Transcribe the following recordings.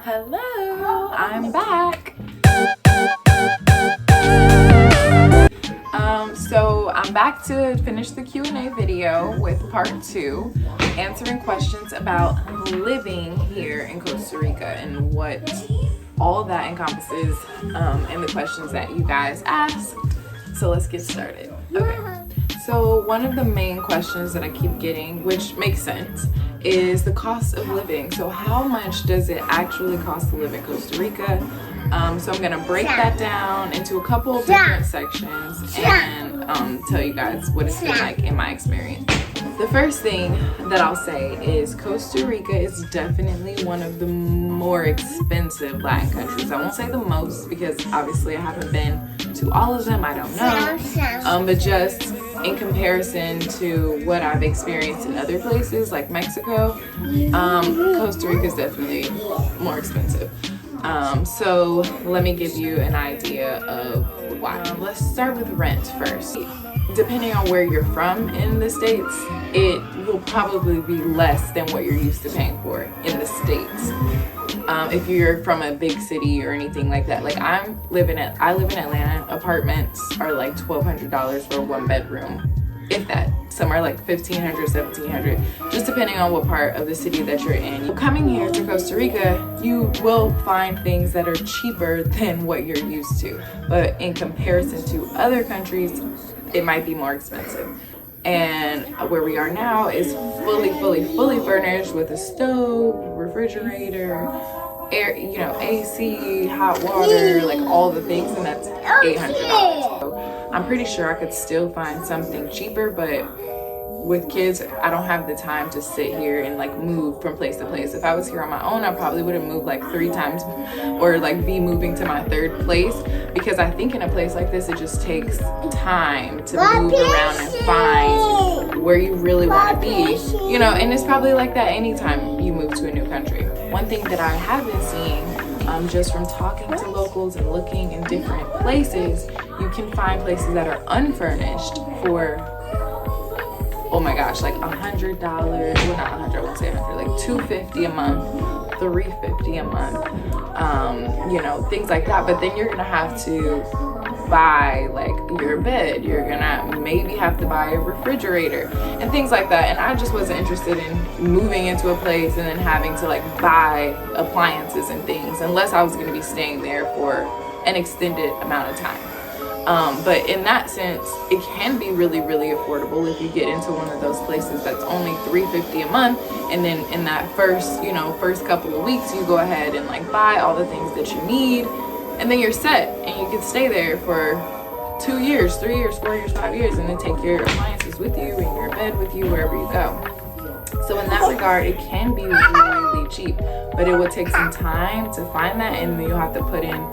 Hello, I'm back. So I'm back to finish the Q&A video with part 2, answering questions about living here in Costa Rica and what all that encompasses and the questions that you guys asked. So let's get started. Okay. So one of the main questions that I keep getting, which makes sense, is the cost of living. So how much does it actually cost to live in Costa Rica? So I'm gonna break that down into a couple of different sections and tell you guys what it's been like in my experience. The first thing that I'll say is Costa Rica is definitely one of the more expensive Latin countries. I won't say the most because obviously I haven't been to all of them, I don't know. But just in comparison to what I've experienced in other places like Mexico, Costa Rica is definitely more expensive. So let me give you an idea of why. Let's start with rent first. Depending on where you're from in the States, it will probably be less than what you're used to paying for in the States. If you're from a big city or anything like that. Like I live in Atlanta. Apartments are like $1,200 for a 1-bedroom. If that, somewhere like $1,500, $1,700, just depending on what part of the city that you're in. Coming here to Costa Rica, you will find things that are cheaper than what you're used to. But in comparison to other countries, it might be more expensive. And where we are now is fully furnished with a stove, refrigerator, air, AC, hot water, like all the things, and that's $800. So I'm pretty sure I could still find something cheaper, but with kids, I don't have the time to sit here and like move from place to place. If I was here on my own, I probably would have moved like 3 times or like be moving to my 3rd place, because I think in a place like this, it just takes time to move around and find where you really want to be, and it's probably like that anytime you move to a new country. One thing that I have been seeing just from talking to locals and looking in different places, you can find places that are unfurnished for, oh my gosh, like $100, well not 100, I won't say 100, like $250 a month, $350 a month, things like that. But then you're gonna have to buy like your bed, you're gonna maybe have to buy a refrigerator and things like that. And I just wasn't interested in moving into a place and then having to like buy appliances and things unless I was gonna be staying there for an extended amount of time. But in that sense, it can be really affordable if you get into one of those places that's only $350 a month, and then in that first couple of weeks, you go ahead and like buy all the things that you need, and then you're set, and you can stay there for 2 years, 3 years, 4 years, 5 years, and then take your appliances with you and your bed with you wherever you go. So in that regard, it can be really cheap, but it would take some time to find that, and you'll have to put in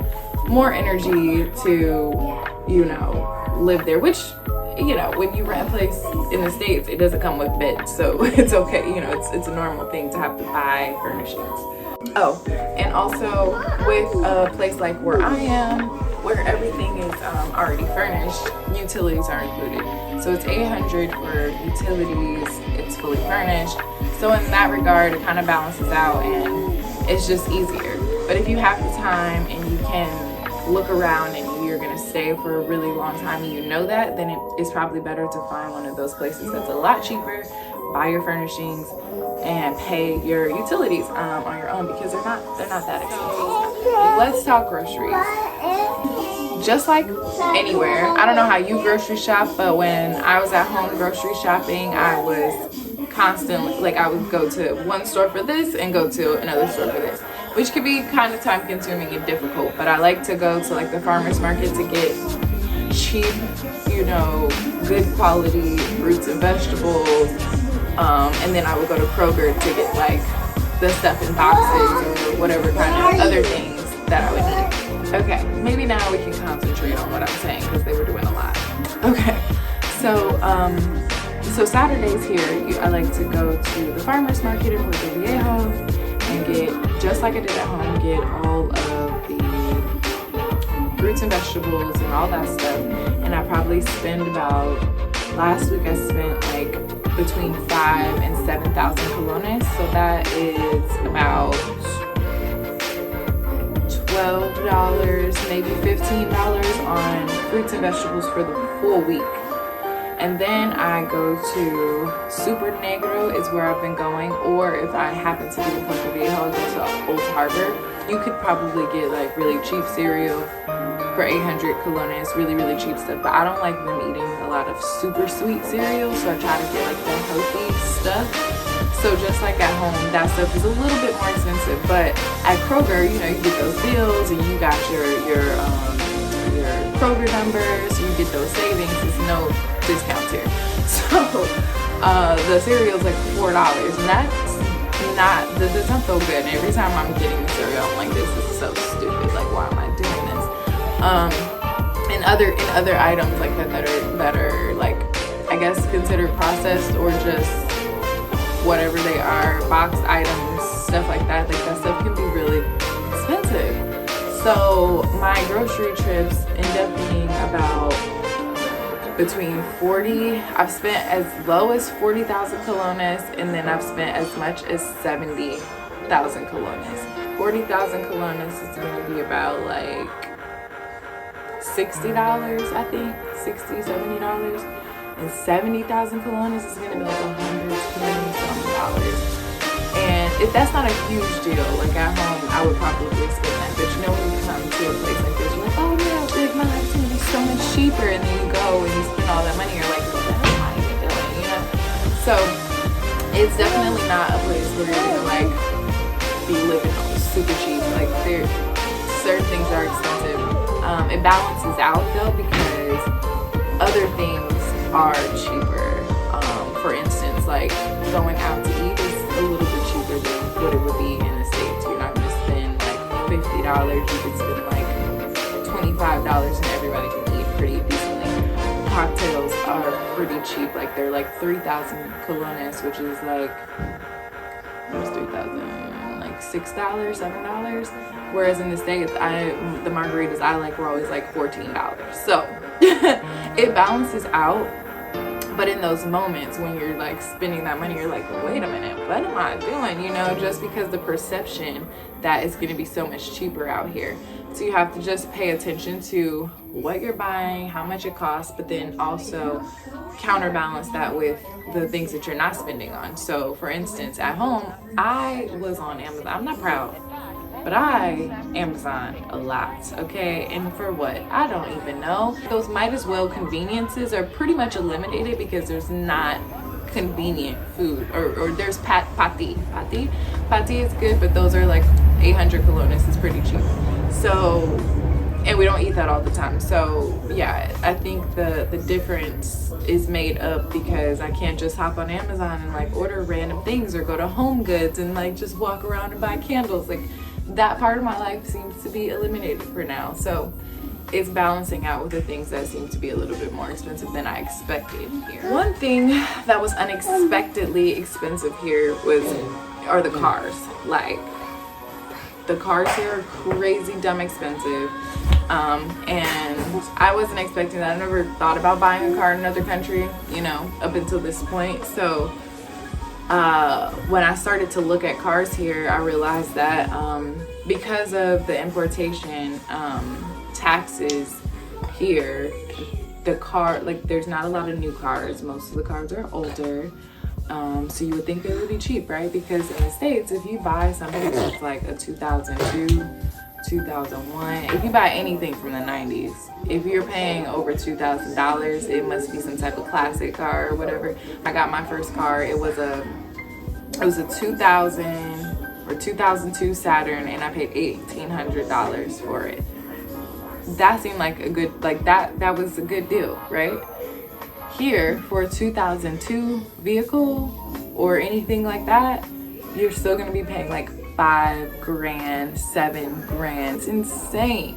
more energy to live there, which when you rent a place in the States, it doesn't come with beds, so it's okay. It's a normal thing to have to buy furnishings. Oh, and also with a place like where I am, where everything is already furnished, utilities are included, so it's $800 for utilities, it's fully furnished. So in that regard, it kind of balances out and it's just easier. But if you have the time and you can look around and you're gonna stay for a really long time and that, then it's probably better to find one of those places that's a lot cheaper, buy your furnishings and pay your utilities on your own, because they're not that expensive. Let's talk groceries. Just like anywhere, I don't know how you grocery shop, but when I was at home grocery shopping, I was constantly, like I would go to one store for this and go to another store for this, which could be kind of time consuming and difficult. But I like to go to like the farmer's market to get cheap, good quality fruits and vegetables. And then I would go to Kroger to get like the stuff in boxes or whatever kind of other things that I would need. Okay, maybe now we can concentrate on what I'm saying because they were doing a lot. Okay, so Saturdays here, I like to go to the farmer's market in Puerto Viejo and get, just like I did at home, get all of the fruits and vegetables and all that stuff. And I probably spend about, last week I spent like between 5,000 and 7,000 colones. So that is about $12, maybe $15 on fruits and vegetables for the full week. And then I go to Super Negro is where I've been going, or if I happen to be in Puerto Viejo, I'll go to Old Harbor. You could probably get like really cheap cereal for 800 colones, really cheap stuff, but I don't like them eating a lot of super sweet cereal, so I try to get like the healthy stuff. So just like at home, that stuff is a little bit more expensive, but at Kroger, you know, you get those deals and you got your Kroger numbers, you get those savings. There's no discounts here. So the cereal's like $4, and that's not so good. And every time I'm getting the cereal, I'm like, this is so stupid. Like, why am I doing this? And other items like that are like, I guess considered processed or just whatever they are, boxed items, stuff like that stuff can be really expensive. So my grocery trips end up being about between 40, I've spent as low as 40,000 colones, and then I've spent as much as 70,000 colones. 40,000 colones is going to be about like $60, I think, $70. And 70,000 colones is going to be like $120. And if that's not a huge deal, like at home, I would probably spend that. But you know, when you come to a place like this, you're like, oh yeah, like my life's gonna be so much cheaper. And then you go and you spend all that money, you're like, what am I even doing, you know? So it's definitely not a place where you're gonna like be living super cheap. Like certain things are expensive. It balances out though, because other things are cheaper. For instance, like going out to eat is a little bit cheaper than what it would be in the States. You're not gonna spend like $50. You could spend like $25 and everybody can eat pretty decently. Cocktails are pretty cheap. Like they're like 3,000 colones, which is like, what's 3,000? Like $6, $7. Whereas in the States, the margaritas I like were always like $14. So it balances out. But in those moments when you're like spending that money, you're like, wait a minute, what am I doing? You know, just because the perception that it's going to be so much cheaper out here. So you have to just pay attention to what you're buying, how much it costs, but then also counterbalance that with the things that you're not spending on. So for instance, at home, I was on Amazon. I'm not proud, but I Amazon a lot, okay? And for what? I don't even know. Those might as well conveniences are pretty much eliminated because there's not convenient food. Or there's pati. Pati is good, but those are like 800 colones. It's pretty cheap. So, and we don't eat that all the time. So yeah, I think the difference is made up because I can't just hop on Amazon and like order random things or go to Home Goods and like just walk around and buy candles. Like, that part of my life seems to be eliminated for now. So it's balancing out with the things that seem to be a little bit more expensive than I expected here. One thing that was unexpectedly expensive here are the cars. Like, the cars here are crazy dumb expensive. And I wasn't expecting that. I never thought about buying a car in another country, you know, up until this point. So when I started to look at cars here, I realized that because of the importation taxes here, the car, like, there's not a lot of new cars. Most of the cars are older. So you would think they would be cheap, right? Because in the States, if you buy something that's like a 2002, 2001, if you buy anything from the 90s, if you're paying over $2,000, it must be some type of classic car or whatever. I got my first car. It was a 2000 or 2002 Saturn, and I paid $1,800 for it. That seemed like a good, like that was a good deal, right? Here, for a 2002 vehicle or anything like that, you're still gonna be paying like $5,000, $7,000. It's insane.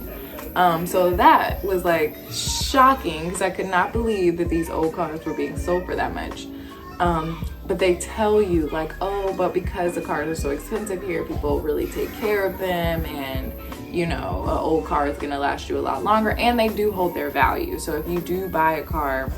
So that was like shocking because I could not believe that these old cars were being sold for that much. But they tell you like, oh, but because the cars are so expensive here, people really take care of them, and you know, an old car is gonna last you a lot longer, and they do hold their value. So if you do buy a car,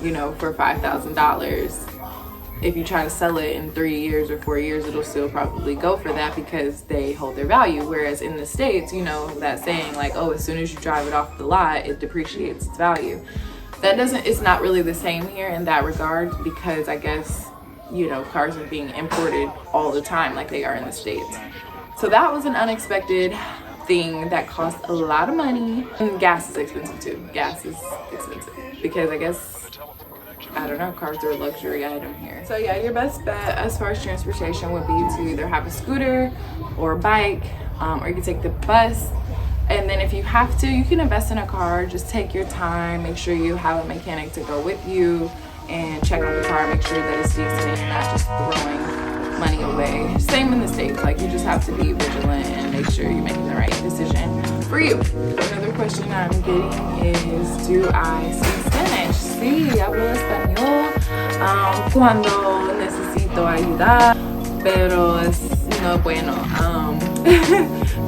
you know, for $5,000, if you try to sell it in 3 years or 4 years, it'll still probably go for that because they hold their value. Whereas in the States, you know, that saying like, oh, as soon as you drive it off the lot, it depreciates its value. It's not really the same here in that regard, because I guess, you know, cars are being imported all the time like they are in the States. So that was an unexpected thing that cost a lot of money. And gas is expensive too. Gas is expensive because I guess, I don't know, cars are a luxury item here. So yeah, your best bet as far as transportation would be to either have a scooter or a bike, or you can take the bus. And then if you have to, you can invest in a car. Just take your time, make sure you have a mechanic to go with you and check out the car, make sure that it's decent and you're not just throwing money away. Same in the States, like you just have to be vigilant and make sure you're making the right decision for you. Another question I'm getting is, do I speak Spanish? Sí, hablo español cuando necesito ayuda, pero es no bueno.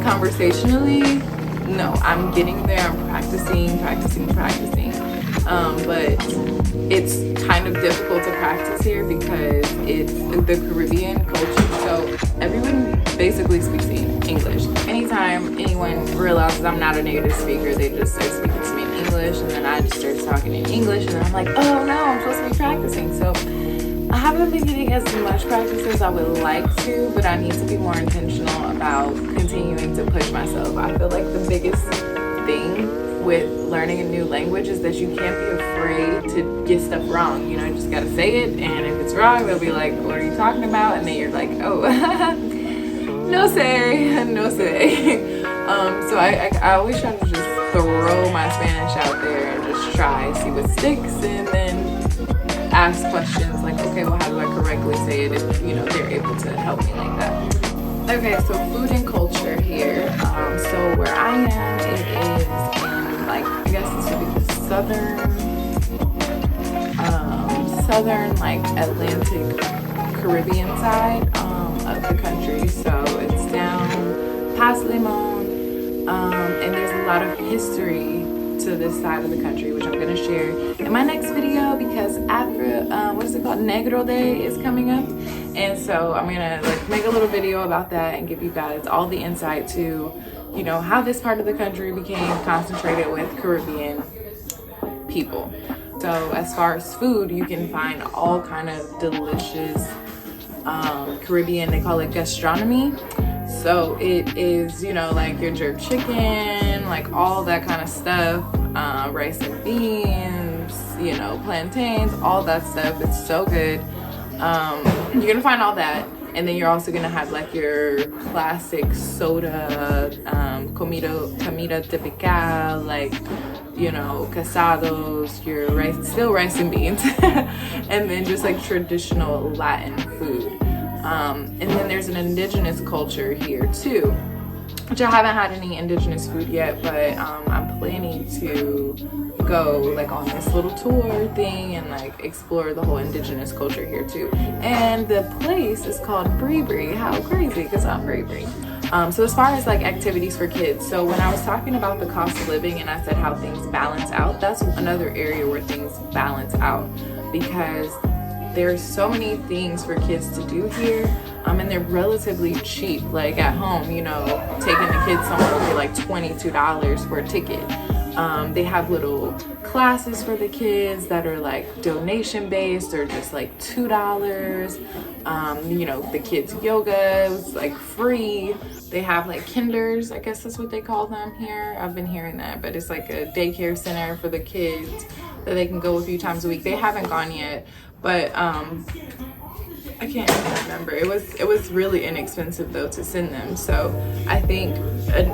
Conversationally, no, I'm getting there. I'm practicing. But it's kind of difficult to practice here because it's the Caribbean culture. So everyone basically speaks English. Anytime anyone realizes I'm not a native speaker, they just start speaking to me in English, and then I just start talking in English, and then I'm like, oh no, I'm supposed to be practicing. So I haven't been getting as much practice as I would like to, but I need to be more intentional about continuing to push myself. I feel like the biggest thing with learning a new language is that you can't be afraid to get stuff wrong. You know, you just gotta say it, and if it's wrong, they'll be like, what are you talking about? And then you're like, oh, no say. So I always try to just throw my Spanish out there and just try, see what sticks, and then ask questions like, okay, well, how do I correctly say it if, you know, they're able to help me like that. Okay, so food and culture here. So where I am, it is in, like, I guess this would be the southern, like, Atlantic Caribbean side of the country. So it's down past Limon, and there's a lot of history to this side of the country, which I'm going to share in my next video, because after what is it called, Negro Day is coming up, and so I'm gonna like make a little video about that and give you guys all the insight to, you know, how this part of the country became concentrated with Caribbean people. So as far as food, you can find all kind of delicious Caribbean, they call it gastronomy. So it is, you know, like your jerk chicken, like all that kind of stuff, rice and beans, you know, plantains, all that stuff. It's so good. You're gonna find all that, and then you're also gonna have like your classic soda, comida típica, like, you know, casados, your rice and beans, and then just like traditional Latin food. And then there's an indigenous culture here too, which I haven't had any indigenous food yet, but I'm planning to go like on this little tour thing and like explore the whole indigenous culture here too. And the place is called Bree. How crazy, because I'm Bree. So as far as like activities for kids, so when I was talking about the cost of living and I said how things balance out, that's another area where things balance out, because there's so many things for kids to do here, and they're relatively cheap. Like at home, you know, taking the kids somewhere would be like $22 for a ticket. They have little classes for the kids that are like donation based or just like $2. You know, the kids yoga is like free. They have like kinders, I guess that's what they call them here. I've been hearing that, but it's like a daycare center for the kids that they can go a few times a week. They haven't gone yet, but I can't even remember. It was really inexpensive though to send them. So I think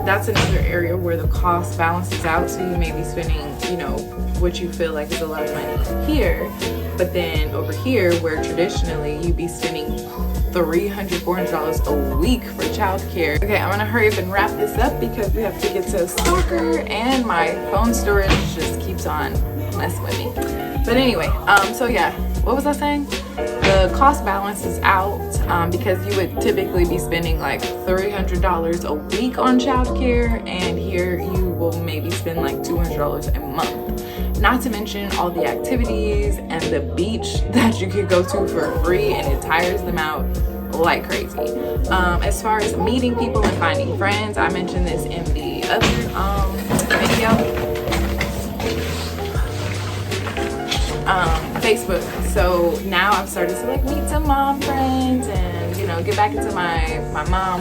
that's another area where the cost balances out. So you may be spending, you know, what you feel like is a lot of money here, but then over here, where traditionally you'd be spending $300-$400 a week for childcare. Okay, I'm gonna hurry up and wrap this up because we have to get to soccer and my phone storage just keeps on messing with me. But anyway, so yeah, what was I saying? The cost balances out because you would typically be spending like $300 a week on childcare, and here you will maybe spend like $200 a month. Not to mention all the activities and the beach that you could go to for free, and it tires them out like crazy. As far as meeting people and finding friends, I mentioned this in the other video. Facebook. So now I've started to like meet some mom friends and, you know, get back into my mom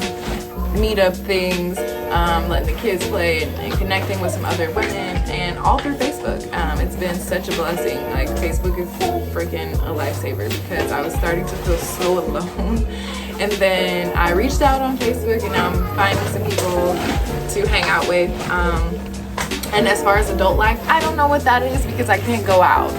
meetup things, letting the kids play and connecting with some other women, and all through Facebook. It's been such a blessing. Like, Facebook is freaking a lifesaver, because I was starting to feel so alone. And then I reached out on Facebook, and now I'm finding some people to hang out with. And as far as adult life, I don't know what that is because I can't go out.